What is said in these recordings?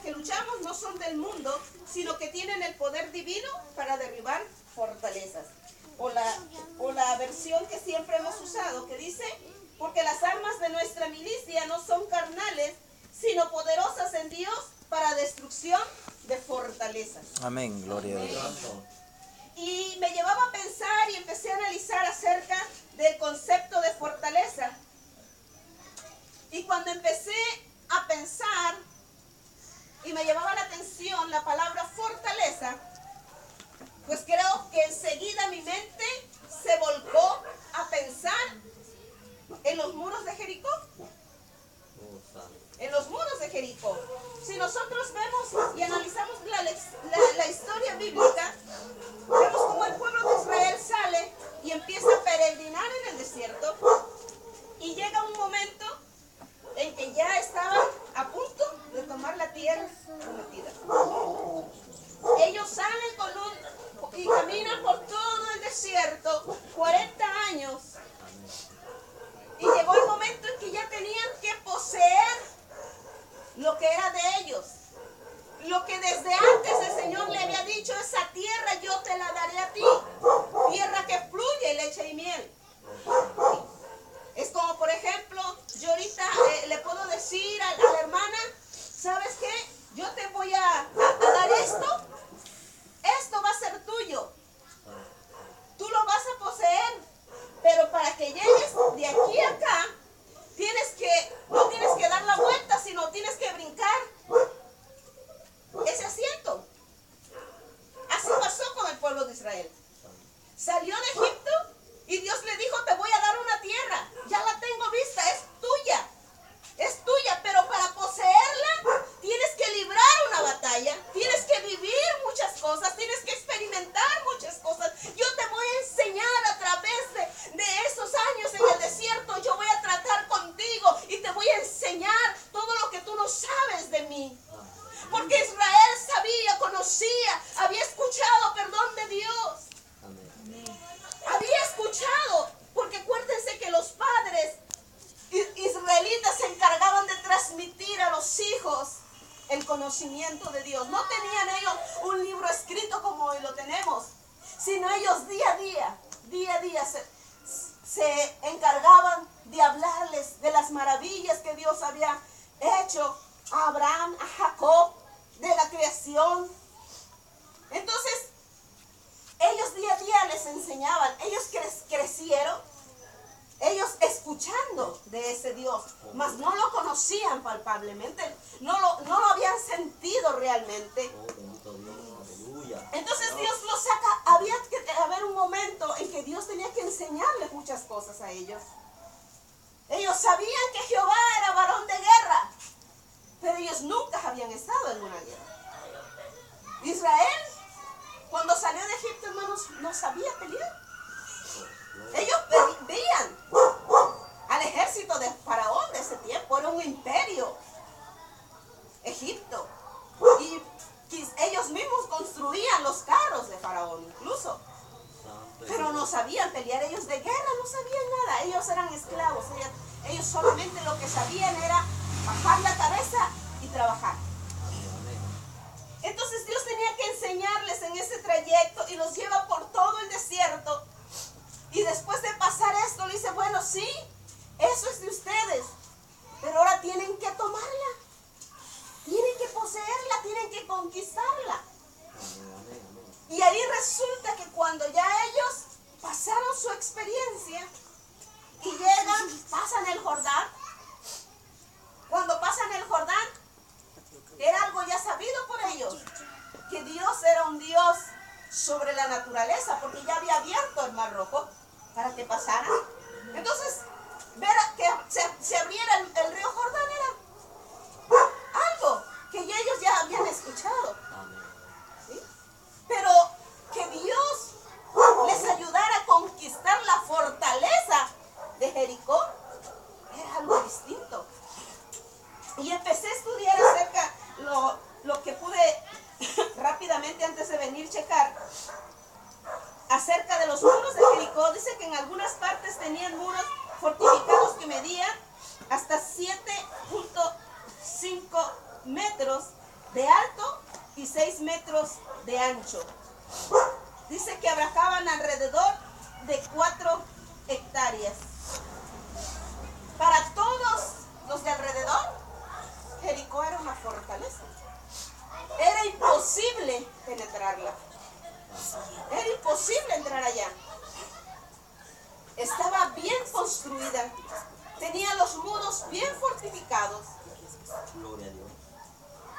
que luchamos no son del mundo, sino que tienen el poder divino para derribar fortalezas. O la versión que siempre hemos usado, que dice, porque las armas de nuestra milicia no son carnales, sino poderosas en Dios para destrucción de fortalezas. Amén, gloria a Dios. Y me llevaba a pensar y empecé a analizar acerca del concepto de fortaleza. Y cuando empecé a pensar y me llamaba la atención la palabra fortaleza, pues creo que enseguida mi mente se volcó a pensar en los muros de Jericó. En los muros de Jericó. Si nosotros vemos y analizamos la historia bíblica, vemos cómo el pueblo de Israel sale y empieza a peregrinar en el desierto, y llega un momento en que ya estaban a punto de tomar la tierra prometida. Ellos salen y caminan por todo el desierto 40 años, y llegó el momento en que ya tenían que poseer lo que era de ellos. Lo que desde antes el Señor le había dicho, esa tierra yo te la daré a ti. Tierra que fluye leche y miel. Es como, por ejemplo, yo ahorita le puedo decir a la hermana, ¿sabes qué? Yo te voy a dar esto. Esto va a ser tuyo. Tú lo vas a poseer. Pero para que llegues de aquí a acá, no tienes que dar la vuelta, sino tienes que brincar ese asiento. Así pasó con el pueblo de Israel. Salió de Egipto y Dios le dijo, te voy a dar una tierra. Ya la tengo vista, es tuya. Es tuya, pero para poseerla tienes que librar una batalla, tienes que vivir muchas cosas, tienes que experimentar muchas cosas. Yo te voy a enseñar a través de esos años en el desierto. Yo voy a tratar contigo y te voy a enseñar todo lo que tú no sabes de mí. Porque Israel sabía, conocía, había escuchado perdón de Dios. Había escuchado, porque acuérdense que los padres israelitas se encargaban de transmitir a los hijos el conocimiento de Dios. No tenían ellos un libro escrito como hoy lo tenemos, sino ellos día a día se encargaban de hablarles de las maravillas que Dios había hecho a Abraham, a Jacob, de la creación. Entonces, ellos día a día les enseñaban, ellos crecieron, ellos escuchando de ese Dios, mas no lo conocían palpablemente, no lo habían sentido realmente. Entonces Dios los saca, había que haber un momento en que Dios tenía que enseñarles muchas cosas a ellos. Ellos sabían que Jehová era varón de guerra, pero ellos nunca habían estado en una guerra. Israel, cuando salió de Egipto, hermanos, no sabía pelear. Ellos veían al ejército de Faraón de ese tiempo, era un imperio, Egipto, y ellos mismos construían los carros de Faraón incluso, pero no sabían pelear. Ellos de guerra no sabían nada, ellos eran esclavos, ellos solamente lo que sabían era bajar la cabeza y trabajar. Entonces Dios tenía que enseñarles en ese trayecto y los lleva por todo el desierto. Y después de pasar esto, le dice, bueno, sí, eso es de ustedes, pero ahora tienen que tomarla, tienen que poseerla, tienen que conquistarla. Y ahí resulta que cuando ya ellos pasaron su experiencia y llegan, pasan el Jordán, cuando pasan el Jordán, era algo ya sabido por ellos, que Dios era un Dios sobre la naturaleza, porque ya había abierto el Mar Rojo para que pasaran. Entonces, ver que se abriera el río Jordán era algo que ellos ya habían escuchado, ¿sí? Pero que Dios les ayudara a conquistar la fortaleza de Jericó era algo distinto. Y empecé a estudiar acerca lo que pude rápidamente antes de venir checar acerca de los muros de Jericó. Dice que en algunas partes tenían muros fortificados que medían hasta 7.5 metros de alto y 6 metros de ancho. Dice que abarcaban alrededor de 4 hectáreas. Para todos los de alrededor, Jericó era una fortaleza. Era imposible penetrarla. Era imposible entrar allá. Estaba bien construida. Tenía los muros bien fortificados.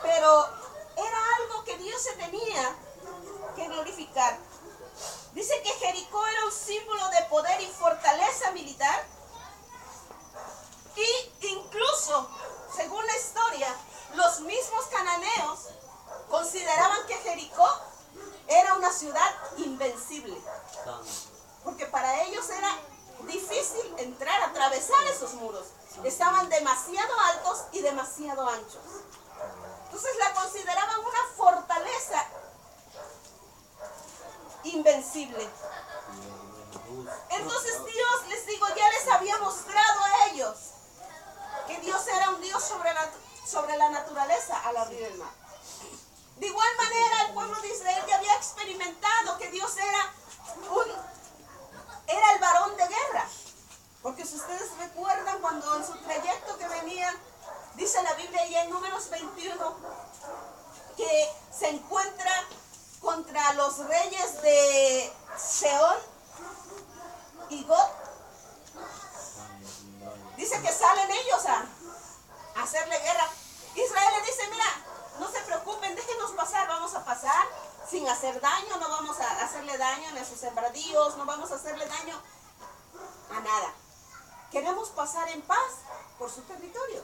Pero era algo que Dios se tenía que glorificar. Dice que Jericó era un símbolo de poder y fortaleza militar. Y incluso, según la historia, los mismos cananeos consideraban que Jericó era una ciudad invencible. Porque para ellos era difícil entrar, atravesar esos muros. Estaban demasiado altos y demasiado anchos. Entonces la consideraban una fortaleza invencible. Entonces Dios, les digo, ya les había mostrado a ellos que Dios era un Dios sobre la naturaleza al abrir el mar. De igual manera, el pueblo de Israel ya había experimentado que Dios era el varón de guerra. Porque si ustedes recuerdan, cuando en su trayecto que venían, dice la Biblia ya en Números 21, que se encuentra contra los reyes de Seón y God. Dice que salen ellos a hacerle guerra. Israel le dice, mira, no se preocupen, déjenos pasar, vamos a pasar sin hacer daño, no vamos a hacerle daño a sus sembradíos, no vamos a hacerle daño a nada. Queremos pasar en paz por su territorio.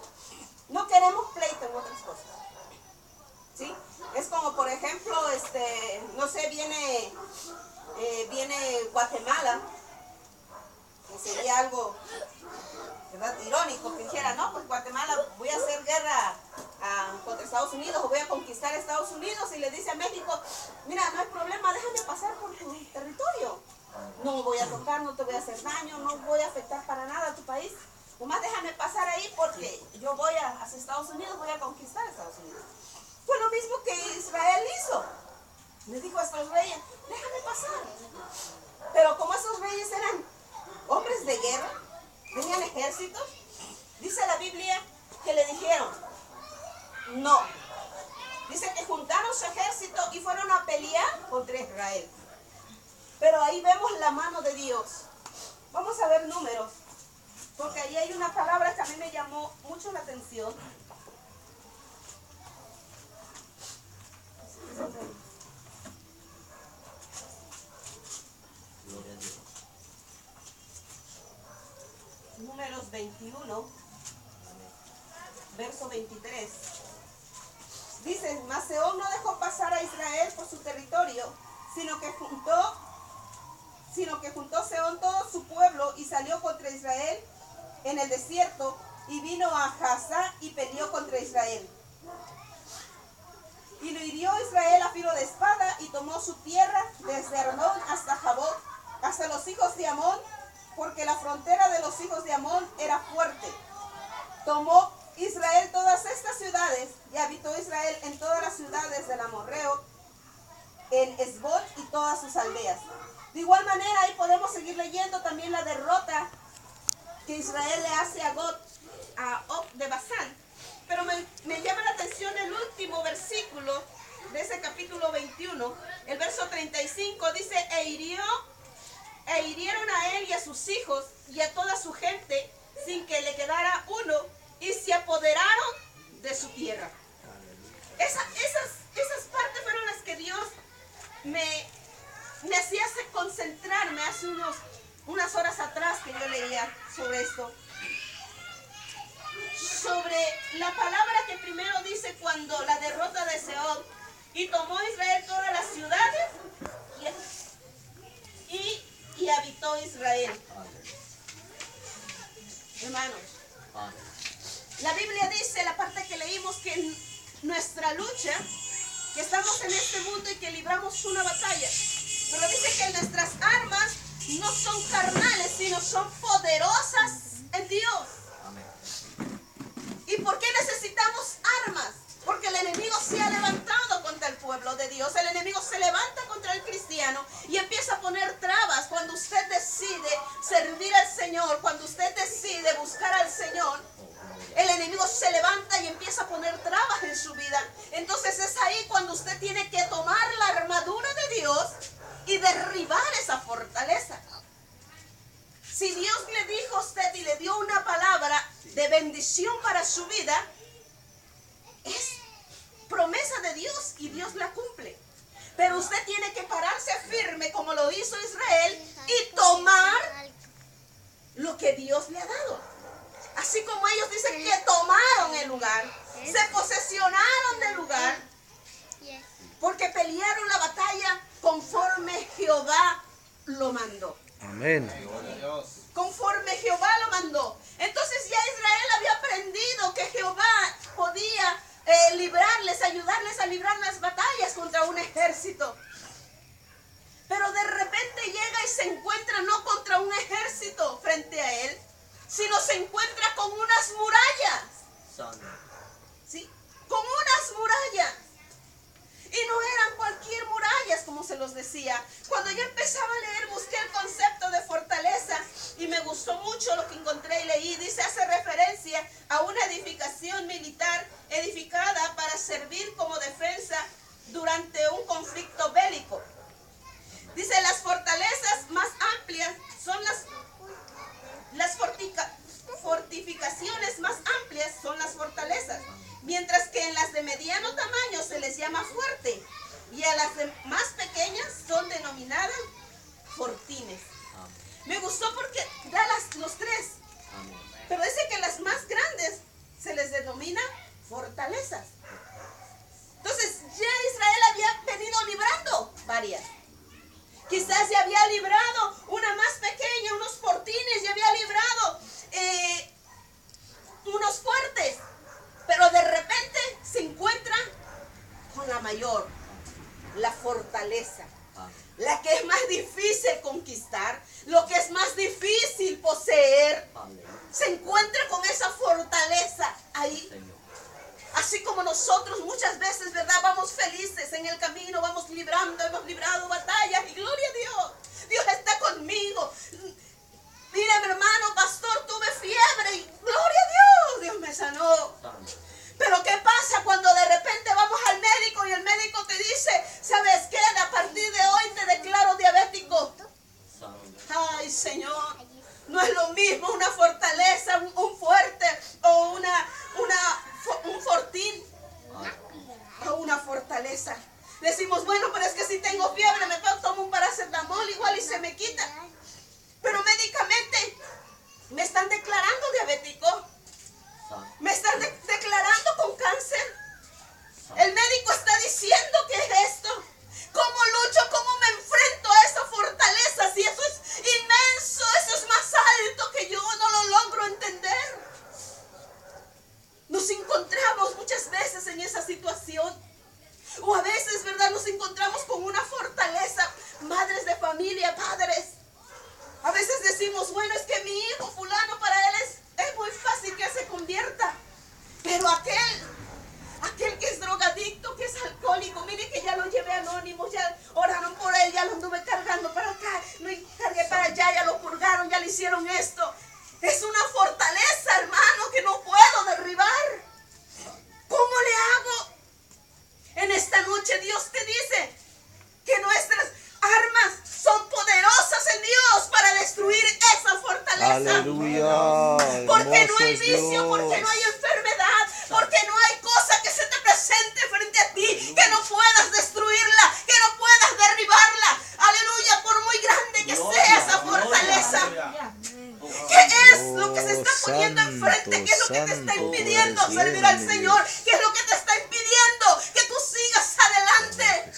No queremos pleito en otras cosas. ¿Sí? Es como, por ejemplo, no sé, viene Guatemala, que sería algo, ¿verdad?, irónico, que dijera, no, pues Guatemala, voy a hacer guerra contra Estados Unidos, o voy a conquistar Estados Unidos, y le dice a México, mira, no hay problema, déjame pasar por tu territorio. No voy a tocar, no te voy a hacer daño, no voy a afectar para nada a tu país. Nomás déjame pasar ahí porque yo voy hacia Estados Unidos, voy a conquistar Estados Unidos. Fue lo mismo que Israel hizo. Le dijo a estos reyes, déjame pasar. Pero como esos reyes eran hombres de guerra, tenían ejércitos, dice la Biblia que le dijeron, no. Dice que juntaron su ejército y fueron a pelear contra Israel. Pero ahí vemos la mano de Dios. Vamos a ver Números, porque ahí hay una palabra que a mí me llamó mucho la atención. Números 21, verso 23. Dice, mas Sehón no dejó pasar a Israel por su territorio, sino que juntó Sehón todo su pueblo y salió contra Israel en el desierto y vino a Jazá y peleó contra Israel. Y lo hirió Israel a filo de espada y tomó su tierra desde Arnón hasta Jabot, hasta los hijos de Amón, porque la frontera de los hijos de Amón era fuerte. Tomó Israel todas estas ciudades y habitó Israel en todas las ciudades del amorreo, en Esbón y todas sus aldeas. De igual manera, ahí podemos seguir leyendo también la derrota que Israel le hace a Og de Basán. Pero me llama la atención el último versículo de ese capítulo 21, el verso 35, dice, e hirieron a él y a sus hijos y a toda su gente, sin que le quedara uno, y se apoderaron de su tierra. Esas partes fueron las que Dios me hacía concentrarme hace unas horas atrás que yo leía sobre esto. Sobre la palabra que primero dice cuando la derrota de Sehón, y tomó Israel todas las ciudades y habitó Israel. Hermanos, la Biblia dice, la parte que leímos, que en nuestra lucha, que estamos en este mundo y que libramos una batalla, pero dice que nuestras armas no son carnales, sino son poderosas en Dios. ¿Y por qué necesitamos armas? Porque el enemigo se ha levantado pueblo de Dios. El enemigo se levanta contra el cristiano y empieza a poner trabas. Cuando usted decide servir al Señor, cuando usted decide buscar al Señor, el enemigo se levanta y empieza a poner trabas en su vida. Entonces es ahí cuando usted tiene que tomar la armadura de Dios y derribar esa fortaleza. Si Dios le dijo a usted y le dio una palabra de bendición para su vida, es promesa de Dios y Dios la cumple. Pero usted tiene que pararse firme como lo hizo Israel y tomar lo que Dios le ha dado. Así como ellos dicen que tomaron el lugar, se posesionaron del lugar, porque pelearon la batalla conforme Jehová lo mandó. Amén. Conforme Jehová lo mandó. Entonces ya Israel había aprendido que Jehová podía librarles, ayudarles a librar las batallas contra un ejército. Pero de repente llega y se encuentra no contra un ejército frente a él, sino se encuentra con unas murallas. ¿Sí? Con unas murallas. Y no eran cualquier murallas, como se los decía. Cuando yo empezaba a leer, busqué el concepto de fortaleza y me gustó mucho lo que encontré y leí. Dice, hace referencia a una edificación militar edificada para servir como defensa durante un conflicto bélico. Dice, las fortalezas más amplias son las fortificaciones más amplias son las fortalezas, mientras que en las de mediano tamaño se les llama fuerte y a las de más pequeñas son denominadas fortines. Me gustó porque da los tres, pero dice que las más grandes se les denomina fortalezas. Entonces ya Israel había venido librando varias. Quizás ya había librado una más pequeña, unos fortines, ya había librado unos fuertes. Pero de repente se encuentra con la mayor, la fortaleza. La que es más difícil conquistar, lo que es más difícil poseer. Se encuentra con esa fortaleza ahí. Así como nosotros muchas veces, ¿verdad? Vamos felices en el camino, vamos librando, hemos librado batallas y gloria a Dios. Dios está conmigo. Mire, mi hermano, pastor, tuve fiebre y gloria a Dios, Dios me sanó. Pero ¿qué pasa cuando de repente vamos al médico y el médico te dice, ¿sabes qué? A partir de hoy te declaro diabético. Ay, Señor, no es lo mismo una fortaleza, un fuerte o un fortín o una fortaleza. Decimos, bueno, pero es que si tengo fiebre me tomo un paracetamol igual y se me quita. Pero médicamente me están declarando diabético. Me están declarando con cáncer. El médico está diciendo que es esto. ¿Cómo lucho? ¿Cómo me enfrento a esa fortaleza? Si eso es inmenso, eso es más alto que yo no lo logro entender. Nos encontramos muchas veces en esa situación. O a veces, ¿verdad? Nos encontramos con una fortaleza. Madres de familia, padres. A veces decimos, bueno, es que mi hijo fulano para él es muy fácil que se convierta. Pero aquel que es drogadicto, que es alcohólico, mire que ya lo llevé anónimo, ya oraron por él, ya lo anduve cargando para acá, lo cargué para allá, ya lo purgaron, ya le hicieron esto. Es una fortaleza, hermano, que no puedo derribar. ¿Cómo le hago? En esta noche Dios te dice que nuestras armas son poderosas en Dios para destruir esa fortaleza. Aleluya. Porque no hay vicio, porque no hay enfermedad, porque no hay cosa que se te presente frente a ti que no puedas destruirla, que no puedas derribarla. Aleluya, por muy grande que sea esa fortaleza. ¿Qué es lo que se está poniendo enfrente? ¿Qué es lo que te está impidiendo servir al Señor? ¿Qué es lo que te está impidiendo que tú sigas adelante?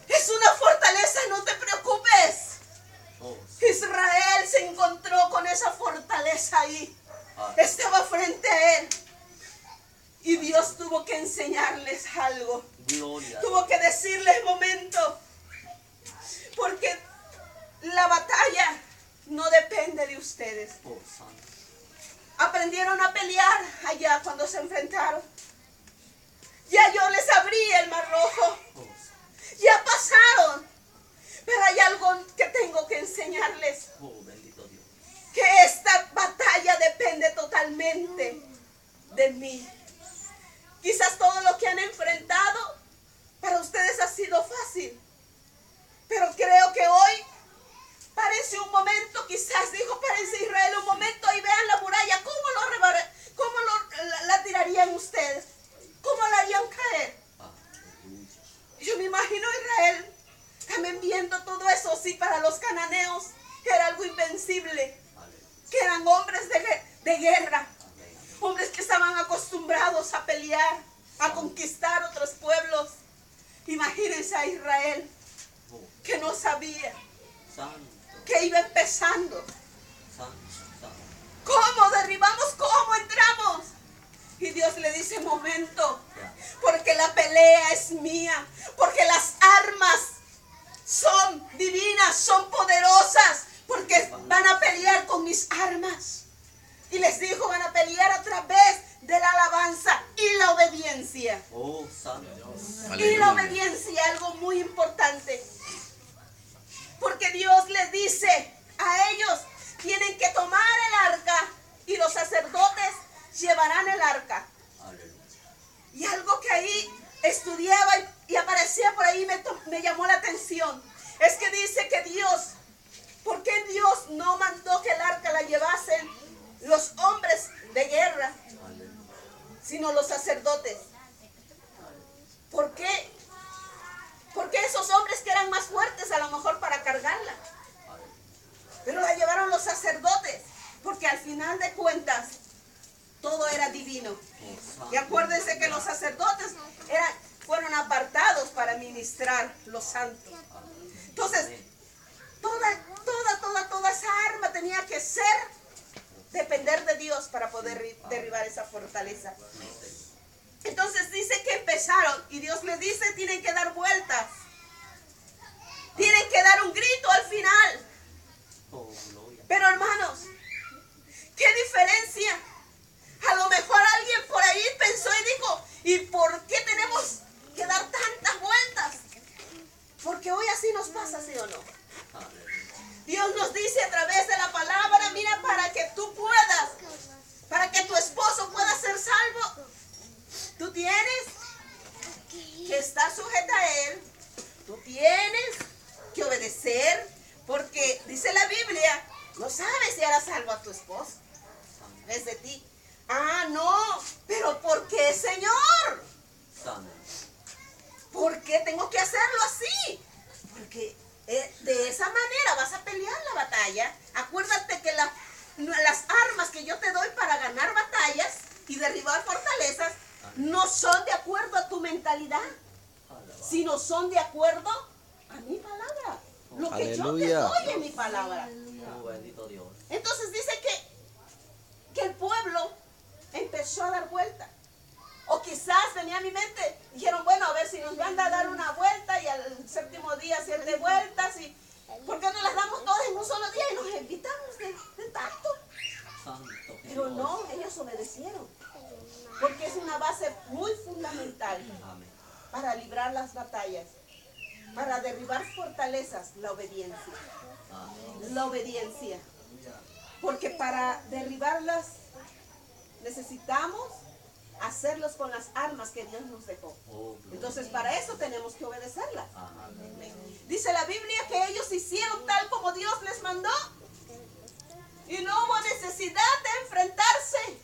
Es una fortaleza, no te preocupes. Israel se encontró con esa fortaleza ahí. Estaba frente a él. Y Dios tuvo que enseñarles algo. Tuvo que decirles momento. Porque la batalla no depende de ustedes. Aprendieron a pelear allá cuando se enfrentaron. Ya yo les abrí el mar rojo. decirles Oh, bendito Dios. que esta batalla depende totalmente de mí. Quizás todo lo que han enfrentado para ustedes ha sido fácil, pero creo que hoy parece un momento, quizás dijo, parece Israel un momento y vean la muralla, ¿cómo la tirarían ustedes? ¿Cómo la harían caer? Aleluya. Yo me imagino a Israel también viendo todo eso. Sí, para los cananeos era algo invencible, que eran hombres de guerra, hombres que estaban acostumbrados a pelear, a conquistar otros pueblos. Imagínense a Israel, que no sabía, Santo, que iba empezando. santo, santo. ¿Cómo derribamos? ¿Cómo entramos? Y Dios le dice, momento, porque la pelea es mía, porque las armas son divinas, son poderosas, porque van a pelear con mis armas. Y les dijo, van a pelear a través de la alabanza y la obediencia. Oh, santo. Y la obediencia, algo muy importante. Porque Dios les dice a ellos, tienen que tomar el arca y los sacerdotes llevarán el arca. Aleluya. Y algo que ahí estudiaba y aparecía por ahí me llamó la atención. Es que dice que Dios, ¿por qué Dios no mandó que el arca la llevasen los hombres de guerra, sino los sacerdotes? ¿Por qué? Porque esos hombres que eran más fuertes a lo mejor para cargarla. Pero la llevaron los sacerdotes, porque al final de cuentas todo era divino. Y acuérdense que los sacerdotes fueron apartados para ministrar los santos. Entonces, toda esa arma tenía que depender de Dios para poder derribar esa fortaleza. Entonces dice que empezaron y Dios les dice, tienen que dar vueltas. Tienen que dar un grito al final. Pero hermanos, ¿qué diferencia? A lo mejor alguien por ahí pensó y dijo, ¿y por qué tenemos que dar tantas vueltas? Porque hoy así nos pasa, ¿sí o no? Dios nos dice a través de la palabra, mira, para que tú puedas, para que tu esposo pueda ser salvo, tú tienes que estar sujeta a él, tú tienes que obedecer, porque dice la Biblia, no sabes si harás salvo a tu esposo, es de ti. Ah, no, pero ¿por qué, Señor? ¿Por qué tengo que hacerlo así? Porque de esa manera vas a pelear la batalla. Acuérdate que las armas que yo te doy para ganar batallas y derribar fortalezas no son de acuerdo a tu mentalidad, sino son de acuerdo a mi palabra. Lo que yo te doy en mi palabra. Oh, bendito Dios. Entonces dice que el pueblo empezó a dar vuelta. O quizás venía a mi mente, dijeron, bueno, a ver si nos van a dar una vuelta y al séptimo día 7 vueltas. Y ¿por qué no las damos todas en un solo día y nos evitamos de tanto? Santo. Pero no, ellos obedecieron. Porque es una base muy fundamental Amén. para librar las batallas, para derribar fortalezas, la obediencia. Amén. La obediencia. Porque para derribarlas necesitamos hacerlos con las armas que Dios nos dejó. Oh, gloria. Entonces para eso tenemos que obedecerlas. Amén. Dice la Biblia que ellos hicieron tal como Dios les mandó. Y no hubo necesidad de enfrentarse,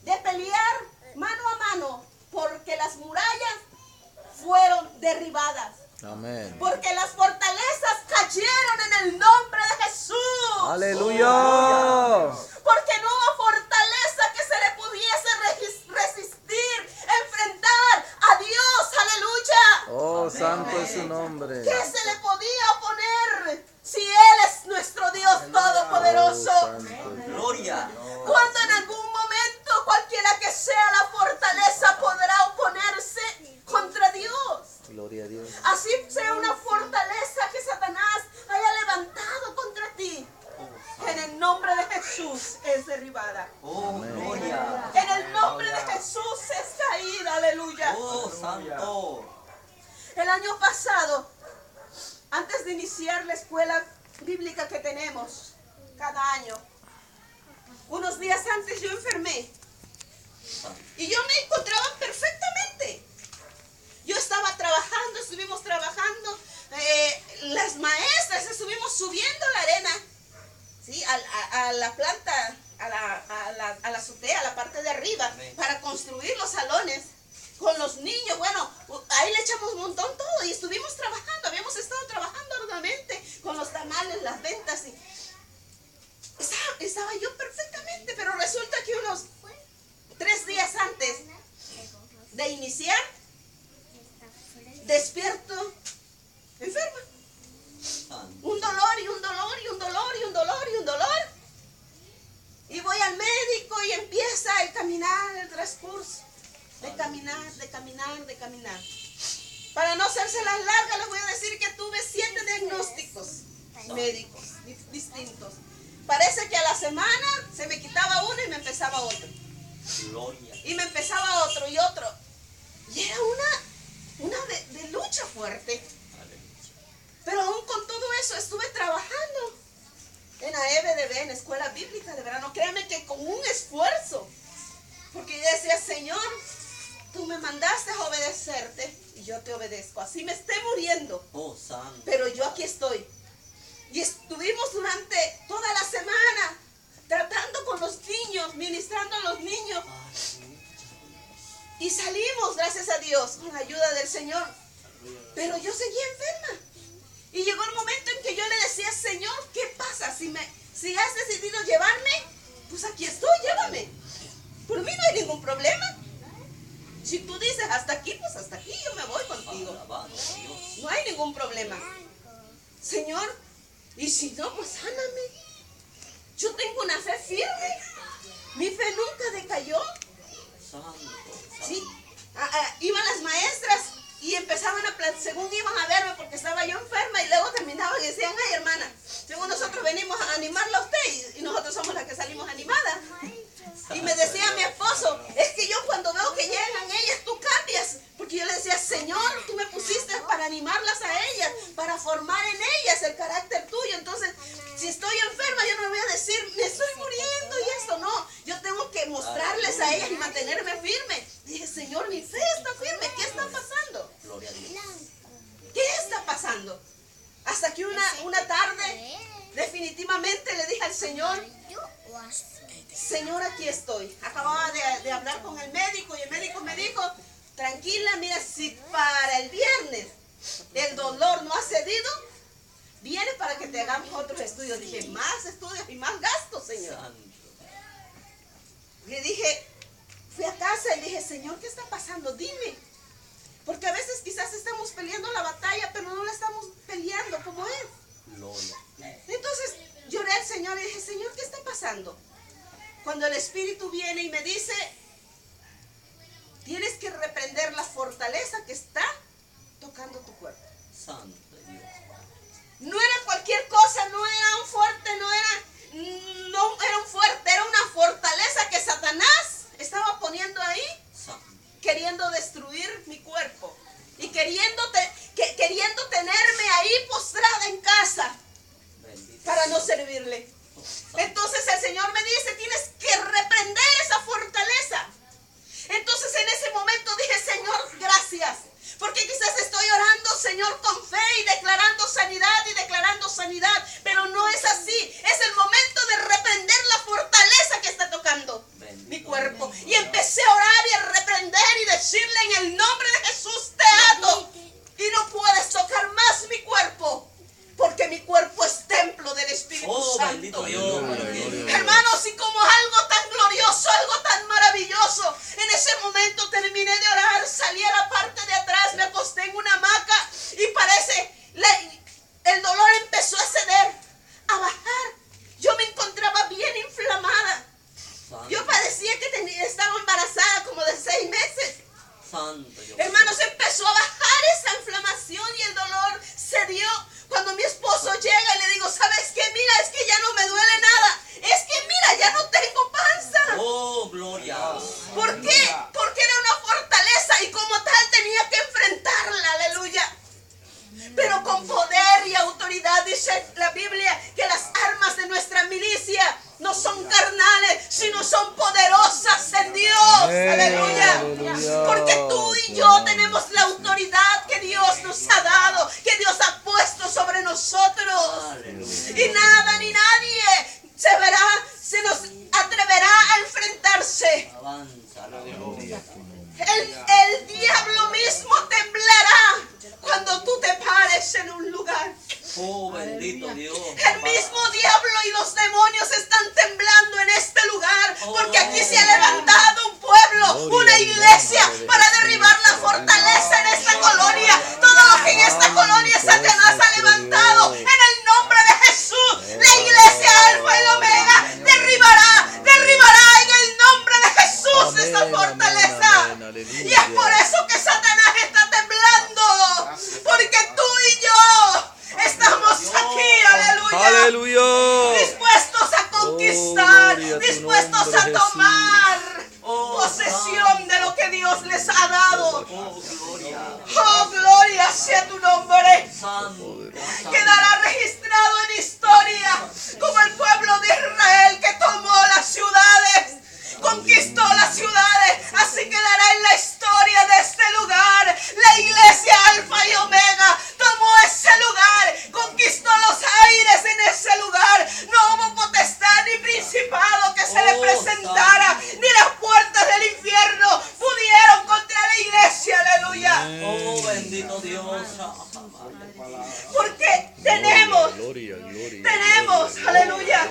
de pelear mano a mano, porque las murallas fueron derribadas. Amén. Porque las fortalezas cayeron en el nombre de Jesús. Aleluya. Porque no hubo fortaleza que se le pudiese resistir, enfrentar a Dios. Aleluya. Oh, santo es su nombre. ¿Qué se le podía oponer si Él es nuestro Dios todopoderoso? Oh, santo. Gloria. Cuando en algún momento cualquiera que sea la fortaleza podrá oponerse contra Dios. Gloria a Dios. Así sea una fortaleza que Satanás haya levantado contra ti. En el nombre de Jesús es derribada. Oh, gloria. En el nombre de Jesús es caída. Aleluya. Oh, santo. El año pasado, antes de iniciar la escuela bíblica que tenemos cada año. Unos días antes yo enfermé y yo me encontraba perfectamente. Yo estaba trabajando, estuvimos trabajando, las maestras estuvimos subiendo la arena, ¿sí? a la planta, a la azotea, a la parte de arriba, para construir los salones con los niños. Bueno, ahí le echamos un montón todo y estuvimos trabajando, habíamos estado trabajando arduamente con los tamales, las ventas, y estaba yo perfectamente, pero resulta que unos 3 días antes de iniciar, despierto enferma. Un dolor y un dolor y un dolor y un dolor y un dolor. Y voy al médico y empieza el caminar, el transcurso. De caminar, de caminar, de caminar. Para no hacérselas largas, les voy a decir que tuve 7 diagnósticos médicos distintos. Parece que a la semana se me quitaba uno y me empezaba otro. Y me empezaba otro y otro. Y era una de lucha fuerte. Pero aún con todo eso estuve trabajando en la EBDB, en Escuela Bíblica de Verano. Créame que con un esfuerzo. Porque yo decía, Señor, tú me mandaste a obedecerte y yo te obedezco. Así me esté muriendo. Oh, santo. Pero yo aquí estoy. Y estuvimos durante toda la semana tratando con los niños, ministrando a los niños. Y salimos, gracias a Dios, con la ayuda del Señor. Pero yo seguía enferma. Y llegó el momento en que yo le decía, Señor, ¿qué pasa? Si has decidido llevarme, pues aquí estoy, llévame. Por mí no hay ningún problema. Si tú dices hasta aquí, pues hasta aquí, yo me voy contigo. No hay ningún problema. Señor, y si no, pues sáname. Yo tengo una fe firme. Mi fe nunca decayó. Sí. Iban las maestras y empezaban a según iban a verme porque estaba yo enferma, y luego terminaban y decían, ay hermana, según nosotros venimos a animarla a usted y nosotros somos las que salimos animadas. Y me decía mi esposo, es que yo cuando veo que llegan ellas, tú cambias. Porque yo le decía, Señor, tú me pusiste para animarlas a ellas, para formar en ellas el carácter tuyo. Entonces, si estoy enferma, yo no voy a decir, me estoy muriendo y esto. No, yo tengo que mostrarles a ellas y mantenerme firme. Dije, Señor, mi fe está firme. ¿Qué está pasando? Gloria a Dios. ¿Qué está pasando? Hasta que una tarde, definitivamente le dije al Señor, Señor, aquí estoy. Acababa de hablar con el médico y el médico me dijo, tranquila, mira, si para el viernes el dolor no ha cedido, viene para que te hagamos otros estudios. Dije, más estudios y más gastos, Señor. Le dije, fui a casa y dije, Señor, ¿qué está pasando? Dime. Porque a veces quizás estamos peleando la batalla, pero no la estamos peleando como es. Entonces lloré al Señor y dije, Señor, ¿qué está pasando? Cuando el Espíritu viene y me dice, tienes que reprender la fortaleza que está tocando tu cuerpo. Santo Dios. No era cualquier cosa, no era un fuerte, no era un fuerte, era una fortaleza que Satanás estaba poniendo ahí, queriendo destruir mi cuerpo y queriendo tenerme ahí postrada en casa para no servirle. Entonces el Señor me dice, tienes que reprender esa fortaleza. Entonces en ese momento dije, Señor, gracias. Porque quizás estoy orando, Señor, con fe y declarando sanidad, pero no es así. Es el momento de reprender la fortaleza que está tocando mi cuerpo. Y empecé a orar y a reprender y decirle, en el nombre de Jesús te ato. Y no puedes tocar más mi cuerpo, porque mi cuerpo es templo del Espíritu Santo. Dios. Hermanos, y como algo tan glorioso, algo tan maravilloso, en ese momento terminé de orar, salí a la parte de atrás, me acosté en una hamaca y parece, el dolor empezó a ceder, a bajar. Yo me encontraba bien inflamada. Yo parecía que estaba embarazada como de 6 meses. Hermanos, empezó a bajar esa inflamación y el dolor cedió. Cuando mi esposo llega y le digo, ¿sabes qué? Mira, es que ya no me duele nada. Es que mira, ya no tengo panza. Oh, gloria. ¿Por qué? Porque era una fortaleza y como tal tenía que enfrentarla, aleluya. Pero con poder y autoridad, dice la Biblia, Bendito Dios. El mismo diablo y los demonios están temblando en este lugar, porque aquí se ha levantado un pueblo, una iglesia para derribar la fortaleza en esta colonia. Todo lo que en esta colonia Satanás ha levantado, en el nombre de Jesús, la iglesia Alfa y la Omega derribará en el nombre de Jesús esta fortaleza. Y es por eso que Satanás está temblando, porque tú y yo estamos aquí, aleluya, Aleluya. dispuestos a conquistar, gloria a tu dispuestos nombre, a tomar Oh, posesión de lo que Dios les ha dado. Oh, gloria. Oh, gloria sea tu nombre. Santo. Quedará registrado en historia como el pueblo de Israel que tomó las ciudades, conquistó las ciudades. Así quedará en la historia de este lugar. La iglesia Alfa y Omega tomó ese lugar, conquistó los aires en ese lugar. No hubo potestad ni principado que se le presentara, ni las puertas del infierno pudieron contra la iglesia. Aleluya. Oh, bendito Dios. Porque tenemos, aleluya,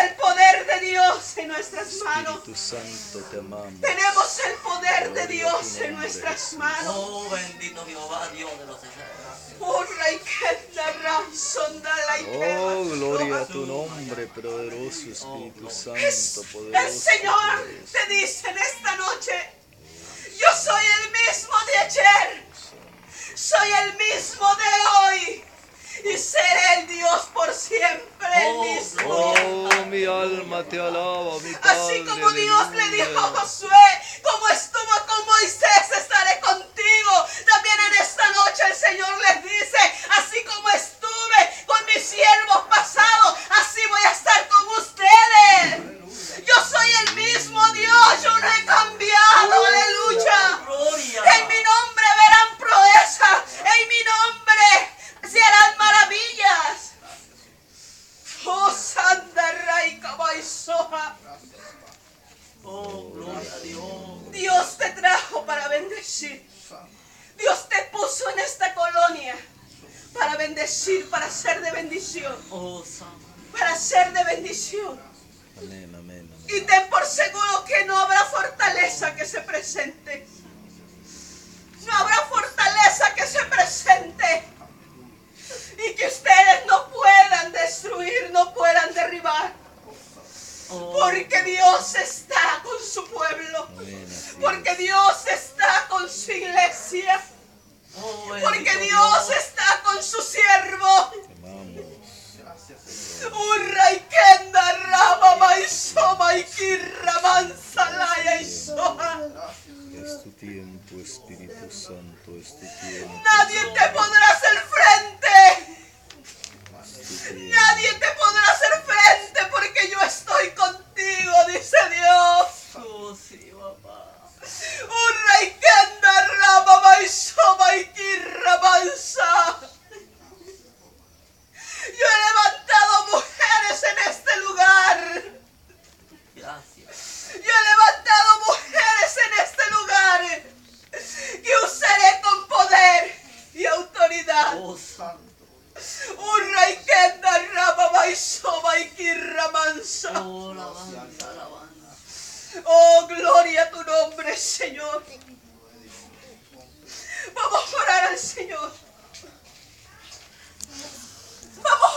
el poder de Dios en nuestras manos. Espíritu Santo, te amamos. Tenemos el poder de Dios en nuestras manos. Oh, bendito Jehová, Dios de los ejércitos. Oh, Gloria a tu nombre, poderoso Espíritu Santo, el poderoso. Señor te dice en esta noche: yo soy el mismo de ayer, soy el mismo de hoy, y seré el Dios por siempre, el mismo. Oh, mi alma te alaba, mi Padre. Así como Dios le dijo a aleluya. Josué, como estuvo con Moisés, estaré contigo. También en esta noche el Señor les dice: así como estuve con mis siervos pasados, así voy a estar con ustedes. Yo soy el mismo Dios, yo no he cambiado, aleluya. Gloria. En mi nombre verán proezas, en mi nombre se harán maravillas. Oh, Santa Raica Baisoja. Oh, gloria a Dios. Dios te trajo para bendecir. Dios te puso en esta colonia para bendecir, para ser de bendición. Oh, Santo. Para ser de bendición. Amén, amén, amén. Y ten por seguro que no habrá fortaleza que se presente. No habrá fortaleza que se presente. Y que ustedes no puedan destruir, no puedan derribar. Oh, Porque Dios está con su pueblo. Amén, así Porque es. Dios está con su iglesia. oh, bendito Porque Dios está con su siervo. Te amamos. Urra y kenda rama maisoma y kirra mansalaya y soja. Es tu tiempo, Espíritu Santo, es tu tiempo. Nadie te podrá hacer frente. Es tu tiempo. Nadie te podrá hacer frente porque yo estoy contigo, dice Dios. Oh, sí, papá. Urra y kenda rama maisoma y kirra mansa. Yo he levantado mujeres en este lugar. Gracias. Yo he levantado mujeres en este lugar que usaré con poder y autoridad. Oh, Santo. Urra y kenda rama maisoma y kirra mansa. Oh, alabanza, alabanza. Oh, gloria a tu nombre, Señor. Vamos a orar al Señor.